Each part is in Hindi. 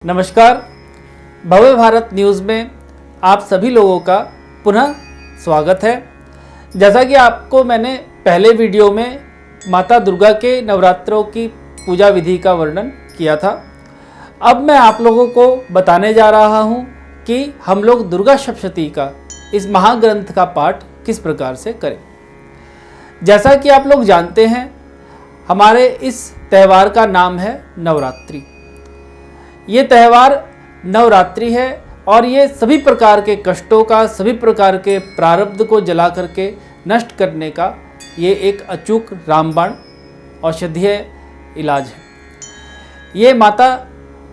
नमस्कार, भव्य भारत न्यूज़ में आप सभी लोगों का पुनः स्वागत है। जैसा कि आपको मैंने पहले वीडियो में माता दुर्गा के नवरात्रों की पूजा विधि का वर्णन किया था, अब मैं आप लोगों को बताने जा रहा हूं कि हम लोग दुर्गा सप्तशती का इस महाग्रंथ का पाठ किस प्रकार से करें। जैसा कि आप लोग जानते हैं, हमारे इस त्यौहार का नाम है नवरात्रि। ये त्यौहार नवरात्रि है और ये सभी प्रकार के कष्टों का, सभी प्रकार के प्रारब्ध को जला करके नष्ट करने का ये एक अचूक रामबाण औषधीय इलाज है। ये माता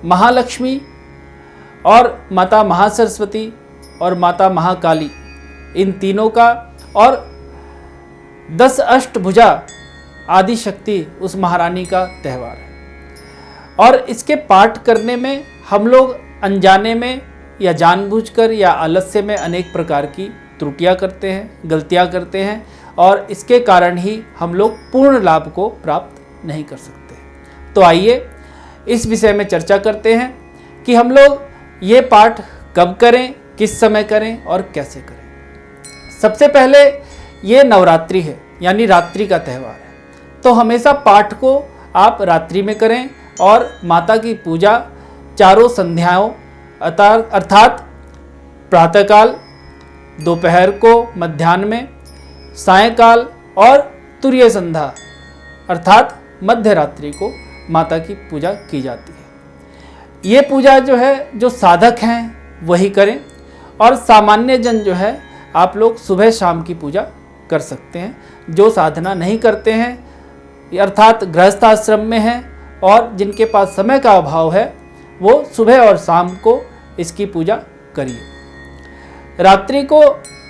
महालक्ष्मी और माता महासरस्वती और माता महाकाली, इन तीनों का और 10 अष्टभुजा आदि शक्ति उस महारानी का त्यौहार है। और इसके पाठ करने में हम लोग अनजाने में या जानबूझकर या आलस्य में अनेक प्रकार की त्रुटियां करते हैं, गलतियां करते हैं और इसके कारण ही हम लोग पूर्ण लाभ को प्राप्त नहीं कर सकते। तो आइए इस विषय में चर्चा करते हैं कि हम लोग ये पाठ कब करें, किस समय करें और कैसे करें। सबसे पहले ये नवरात्रि है, यानी रात्रि का त्यौहार है, तो हमेशा पाठ को आप रात्रि में करें और माता की पूजा चारों संध्याओं अर्थात प्रातःकाल, दोपहर को, मध्याह्न में, सायंकाल और तुरीय संध्या अर्थात मध्य रात्रि को माता की पूजा की जाती है। ये पूजा जो है, जो साधक हैं वही करें और सामान्य जन जो है आप लोग सुबह शाम की पूजा कर सकते हैं। जो साधना नहीं करते हैं अर्थात गृहस्थ आश्रम में हैं और जिनके पास समय का अभाव है, वो सुबह और शाम को इसकी पूजा करिए। रात्रि को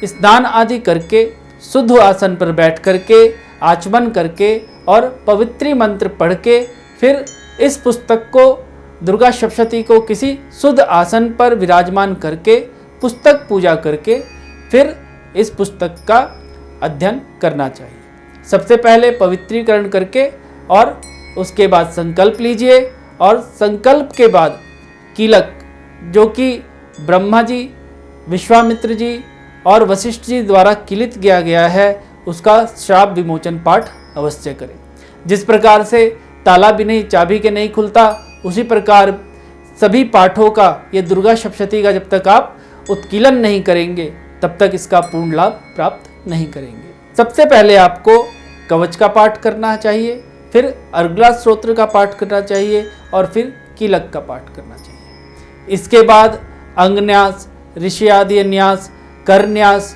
स्नान आदि करके शुद्ध आसन पर बैठ करके, आचमन करके और पवित्री मंत्र पढ़ के फिर इस पुस्तक को, दुर्गा सप्तशती को किसी शुद्ध आसन पर विराजमान करके पुस्तक पूजा करके फिर इस पुस्तक का अध्ययन करना चाहिए। सबसे पहले पवित्रीकरण करके और उसके बाद संकल्प लीजिए और संकल्प के बाद कीलक, जो कि ब्रह्मा जी, विश्वामित्र जी और वशिष्ठ जी द्वारा किलित किया गया है, उसका श्राप विमोचन पाठ अवश्य करें। जिस प्रकार से ताला भी नहीं, चाबी के नहीं खुलता, उसी प्रकार सभी पाठों का, ये दुर्गा सप्तशती का जब तक आप उत्कीलन नहीं करेंगे तब तक इसका पूर्ण लाभ प्राप्त नहीं करेंगे। सबसे पहले आपको कवच का पाठ करना चाहिए, फिर अर्गला स्तोत्र का पाठ करना चाहिए और फिर कीलक का पाठ करना चाहिए। इसके बाद अंगन्यास, ऋषि आदि न्यास, कर न्यास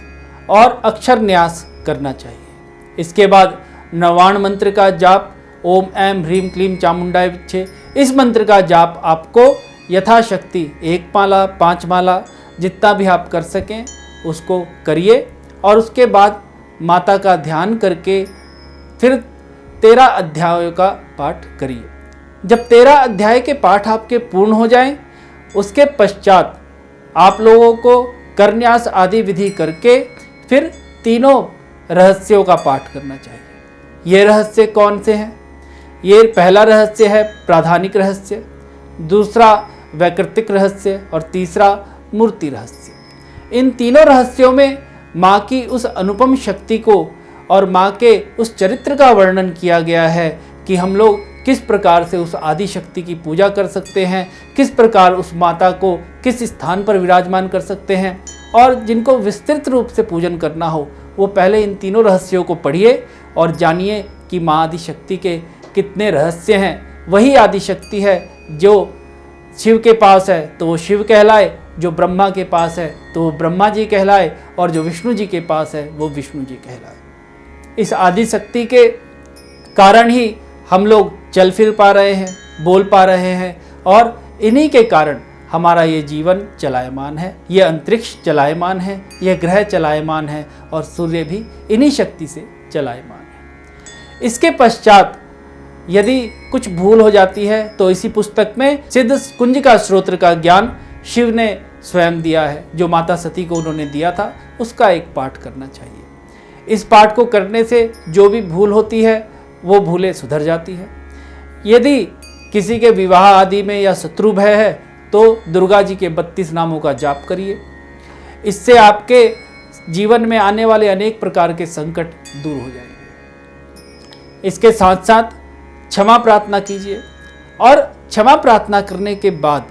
और अक्षर न्यास करना चाहिए। इसके बाद नवाण मंत्र का जाप, ओम ऐं ह्रीं क्लीं चामुंडाय विच्चे, इस मंत्र का जाप आपको यथाशक्ति 1 माला, 5 माला, जितना भी आप कर सकें उसको करिए और उसके बाद माता का ध्यान करके फिर 13 अध्यायों का पाठ करिए। जब 13 अध्याय के पाठ आपके पूर्ण हो जाएं, उसके पश्चात आप लोगों को करन्यास आदि विधि करके फिर तीनों रहस्यों का पाठ करना चाहिए। ये रहस्य कौन से हैं? ये पहला रहस्य है प्राधानिक रहस्य, दूसरा वैकृतिक रहस्य और तीसरा मूर्ति रहस्य। इन तीनों रहस्यों में माँ की उस अनुपम शक्ति को और माँ के उस चरित्र का वर्णन किया गया है कि हम लोग किस प्रकार से उस आदि शक्ति की पूजा कर सकते हैं, किस प्रकार उस माता को किस स्थान पर विराजमान कर सकते हैं। और जिनको विस्तृत रूप से पूजन करना हो वो पहले इन तीनों रहस्यों को पढ़िए और जानिए कि माँ आदि शक्ति के कितने रहस्य हैं। वही आदि शक्ति है जो शिव के पास है तो वो शिव कहलाए, जो ब्रह्मा के पास है तो वो ब्रह्मा जी कहलाए और जो विष्णु जी के पास है वो विष्णु जी कहलाए। इस आदि शक्ति के कारण ही हम लोग चल फिर पा रहे हैं, बोल पा रहे हैं और इन्हीं के कारण हमारा ये जीवन चलायमान है, ये अंतरिक्ष चलायमान है, ये ग्रह चलायमान है और सूर्य भी इन्हीं शक्ति से चलायमान है। इसके पश्चात यदि कुछ भूल हो जाती है तो इसी पुस्तक में सिद्ध कुंजिका स्तोत्र का ज्ञान शिव ने स्वयं दिया है, जो माता सती को उन्होंने दिया था, उसका एक पाठ करना चाहिए। इस पाठ को करने से जो भी भूल होती है वो भूलें सुधर जाती है। यदि किसी के विवाह आदि में या शत्रु भय है तो दुर्गा जी के 32 नामों का जाप करिए। इससे आपके जीवन में आने वाले अनेक प्रकार के संकट दूर हो जाएंगे। इसके साथ साथ क्षमा प्रार्थना कीजिए और क्षमा प्रार्थना करने के बाद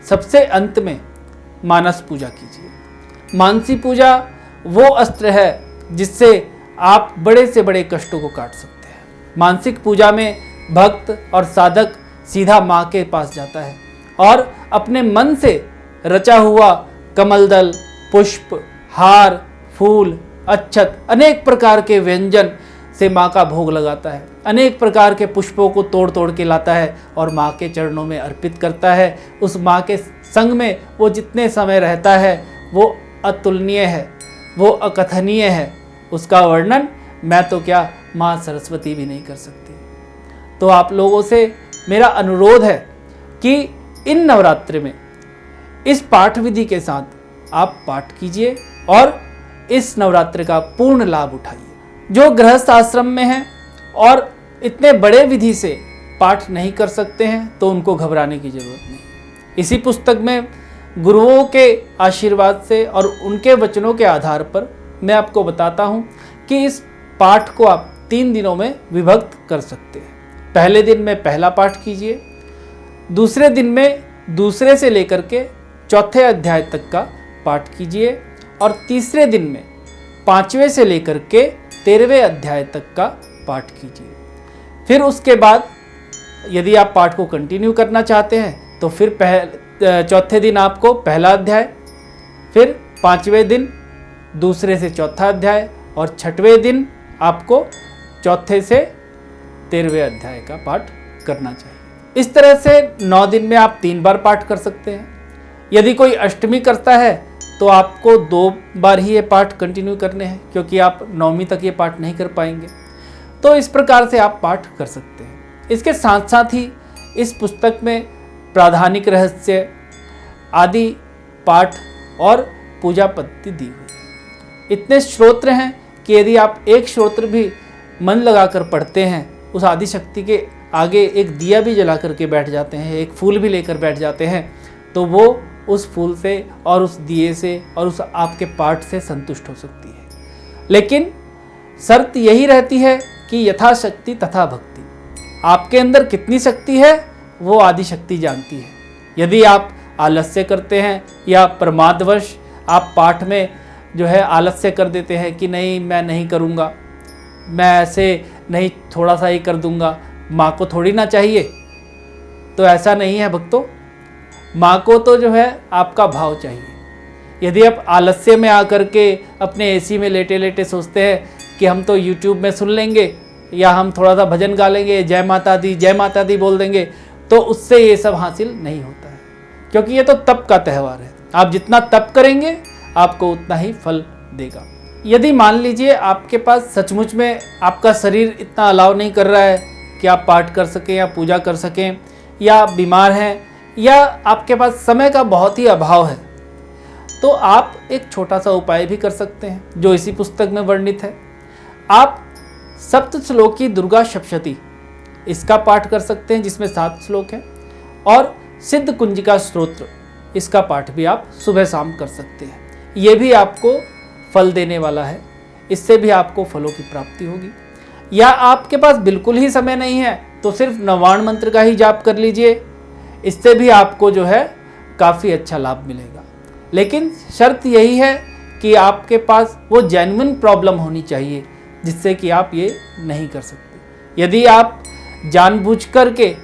सबसे अंत में मानस पूजा कीजिए। मानसी पूजा वो अस्त्र है जिससे आप बड़े से बड़े कष्टों को काट सकते हैं। मानसिक पूजा में भक्त और साधक सीधा माँ के पास जाता है और अपने मन से रचा हुआ कमलदल, पुष्प, हार, फूल, अक्षत, अनेक प्रकार के व्यंजन से माँ का भोग लगाता है। अनेक प्रकार के पुष्पों को तोड़ तोड़ के लाता है और माँ के चरणों में अर्पित करता है। उस माँ के संग में वो जितने समय रहता है वो अतुलनीय है, वो अकथनीय है। उसका वर्णन मैं तो क्या, माँ सरस्वती भी नहीं कर सकती। तो आप लोगों से मेरा अनुरोध है कि इन नवरात्रि में इस पाठ विधि के साथ आप पाठ कीजिए और इस नवरात्रि का पूर्ण लाभ उठाइए। जो गृहस्थ आश्रम में हैं और इतने बड़े विधि से पाठ नहीं कर सकते हैं तो उनको घबराने की जरूरत नहीं। इसी पुस्तक में गुरुओं के आशीर्वाद से और उनके वचनों के आधार पर मैं आपको बताता हूँ कि इस पाठ को आप 3 दिनों में विभक्त कर सकते हैं। पहले दिन में पहला पाठ कीजिए, दूसरे दिन में दूसरे से लेकर के चौथे अध्याय तक का पाठ कीजिए और तीसरे दिन में 5वें से लेकर के 13वें अध्याय तक का पाठ कीजिए। फिर उसके बाद यदि आप पाठ को कंटिन्यू करना चाहते हैं तो फिर चौथे दिन आपको पहला अध्याय, फिर 5वें दिन दूसरे से चौथा अध्याय और 6वें दिन आपको चौथे से 13वें अध्याय का पाठ करना चाहिए। इस तरह से 9 दिन में आप 3 बार पाठ कर सकते हैं। यदि कोई अष्टमी करता है तो आपको 2 बार ही ये पाठ कंटिन्यू करने हैं, क्योंकि आप 9वीं तक ये पाठ नहीं कर पाएंगे। तो इस प्रकार से आप पाठ कर सकते हैं। इसके साथ साथ ही इस पुस्तक में प्राधानिक रहस्य आदि पाठ और पूजा पद्धति दी हुई। इतने श्रोत्र हैं कि यदि आप एक श्रोत्र भी मन लगाकर पढ़ते हैं, उस आदिशक्ति के आगे एक दिया भी जला करके बैठ जाते हैं, एक फूल भी लेकर बैठ जाते हैं, तो वो उस फूल से और उस दिए से और उस आपके पाठ से संतुष्ट हो सकती है। लेकिन शर्त यही रहती है कि यथाशक्ति तथा भक्ति। आपके अंदर कितनी शक्ति है वो आदिशक्ति जानती है। यदि आप आलस्य करते हैं या प्रमादवश आप पाठ में जो है आलस्य कर देते हैं कि नहीं मैं नहीं करूँगा, मैं ऐसे नहीं थोड़ा सा ही कर दूँगा, माँ को थोड़ी ना चाहिए, तो ऐसा नहीं है भक्तों। माँ को तो जो है आपका भाव चाहिए। यदि आप आलस्य में आकर के अपने एसी में लेटे लेटे सोचते हैं कि हम तो यूट्यूब में सुन लेंगे या हम थोड़ा सा भजन गा लेंगे, जय माता दी बोल देंगे, तो उससे ये सब हासिल नहीं होता है, क्योंकि ये तो तप का त्यौहार है। आप जितना तप करेंगे आपको उतना ही फल देगा। यदि मान लीजिए आपके पास सचमुच में आपका शरीर इतना अलाउ नहीं कर रहा है कि आप पाठ कर सकें या पूजा कर सकें, या आप बीमार हैं या आपके पास समय का बहुत ही अभाव है, तो आप एक छोटा सा उपाय भी कर सकते हैं जो इसी पुस्तक में वर्णित है। आप सप्तश्लोकी दुर्गा सप्तशती इसका पाठ कर सकते हैं, जिसमें 7 श्लोक हैं, और सिद्ध कुंजिका स्तोत्र इसका पाठ भी आप सुबह शाम कर सकते हैं। ये भी आपको फल देने वाला है, इससे भी आपको फलों की प्राप्ति होगी। या आपके पास बिल्कुल ही समय नहीं है तो सिर्फ नवाण मंत्र का ही जाप कर लीजिए, इससे भी आपको जो है काफ़ी अच्छा लाभ मिलेगा। लेकिन शर्त यही है कि आपके पास वो जेन्युइन प्रॉब्लम होनी चाहिए जिससे कि आप ये नहीं कर सकते। यदि आप जानबूझ कर के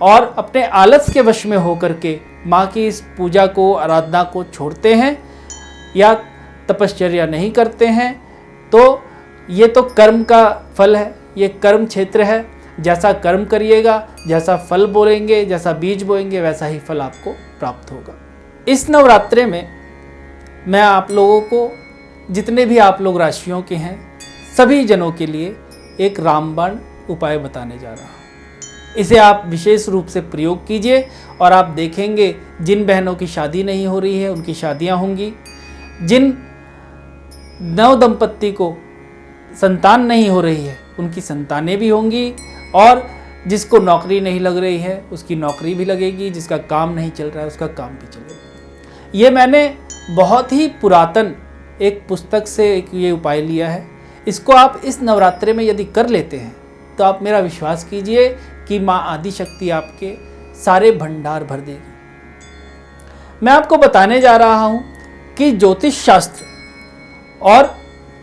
और अपने आलस के वश में होकर के माँ की इस पूजा को, आराधना को छोड़ते हैं या तपश्चर्या नहीं करते हैं, तो ये तो कर्म का फल है, ये कर्म क्षेत्र है। जैसा कर्म करिएगा, जैसा फल बोएंगे, जैसा बीज बोएंगे, वैसा ही फल आपको प्राप्त होगा। इस नवरात्रे में मैं आप लोगों को, जितने भी आप लोग राशियों के हैं, सभी जनों के लिए एक रामबाण उपाय बताने जा रहा हूँ। इसे आप विशेष रूप से प्रयोग कीजिए और आप देखेंगे जिन बहनों की शादी नहीं हो रही है उनकी शादियाँ होंगी, जिन नव दंपत्ति को संतान नहीं हो रही है उनकी संतानें भी होंगी, और जिसको नौकरी नहीं लग रही है उसकी नौकरी भी लगेगी, जिसका काम नहीं चल रहा है उसका काम भी चलेगा। ये मैंने बहुत ही पुरातन एक पुस्तक से ये उपाय लिया है। इसको आप इस नवरात्रे में यदि कर लेते हैं तो आप मेरा विश्वास कीजिए कि माँ आदिशक्ति आपके सारे भंडार भर देगी। मैं आपको बताने जा रहा हूँ कि ज्योतिष शास्त्र और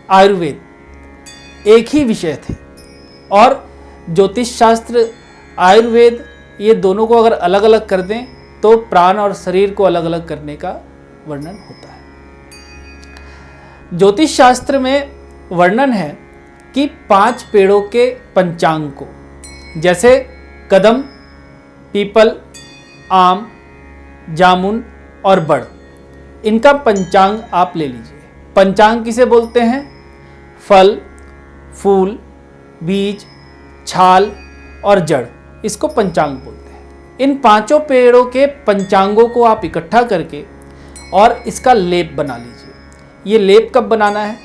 आयुर्वेद एक ही विषय थे, और ज्योतिष शास्त्र आयुर्वेद ये दोनों को अगर अलग अलग कर दें तो प्राण और शरीर को अलग अलग करने का वर्णन होता है। ज्योतिष शास्त्र में वर्णन है कि 5 पेड़ों के पंचांग को, जैसे कदम, पीपल, आम, जामुन और बड़, इनका पंचांग आप ले लीजिए। पंचांग किसे बोलते हैं? फल, फूल, बीज, छाल और जड़, इसको पंचांग बोलते हैं। इन 5 पेड़ों के पंचांगों को आप इकट्ठा करके और इसका लेप बना लीजिए। ये लेप कब बनाना है?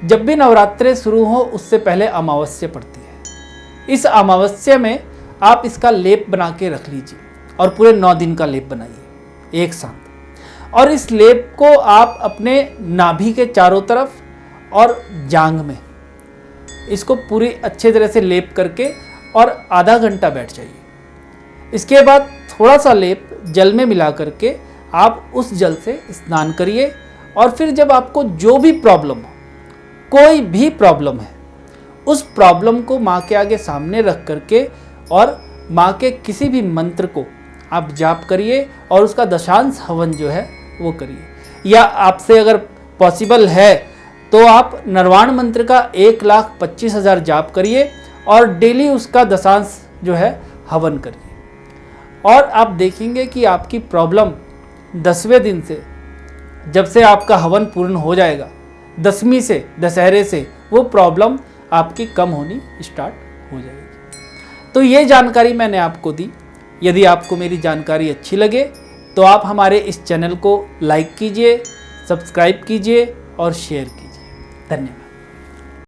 जब भी नवरात्रे शुरू हो उससे पहले अमावस्या पड़ती है। इस अमावस्या में आप इसका लेप बना के रख लीजिए और पूरे 9 दिन का लेप बनाइए एक साथ। और इस लेप को आप अपने नाभि के चारों तरफ और जांघ में इसको पूरी अच्छे तरह से लेप करके और आधा घंटा बैठ जाइए। इसके बाद थोड़ा सा लेप जल में मिला करके आप उस जल से स्नान करिए। और फिर जब आपको जो भी प्रॉब्लम हो, कोई भी प्रॉब्लम है, उस प्रॉब्लम को माँ के आगे सामने रख करके और माँ के किसी भी मंत्र को आप जाप करिए और उसका दशांश हवन जो है वो करिए। या आपसे अगर पॉसिबल है तो आप नरवाण मंत्र का 1,25,000 जाप करिए और डेली उसका दशांश जो है हवन करिए। और आप देखेंगे कि आपकी प्रॉब्लम 10वें दिन से, जब से आपका हवन पूर्ण हो जाएगा, 10वीं से, दशहरे से, वो प्रॉब्लम आपकी कम होनी स्टार्ट हो जाएगी। तो ये जानकारी मैंने आपको दी। यदि आपको मेरी जानकारी अच्छी लगे तो आप हमारे इस चैनल को लाइक कीजिए, सब्सक्राइब कीजिए और शेयर कीजिए। धन्यवाद।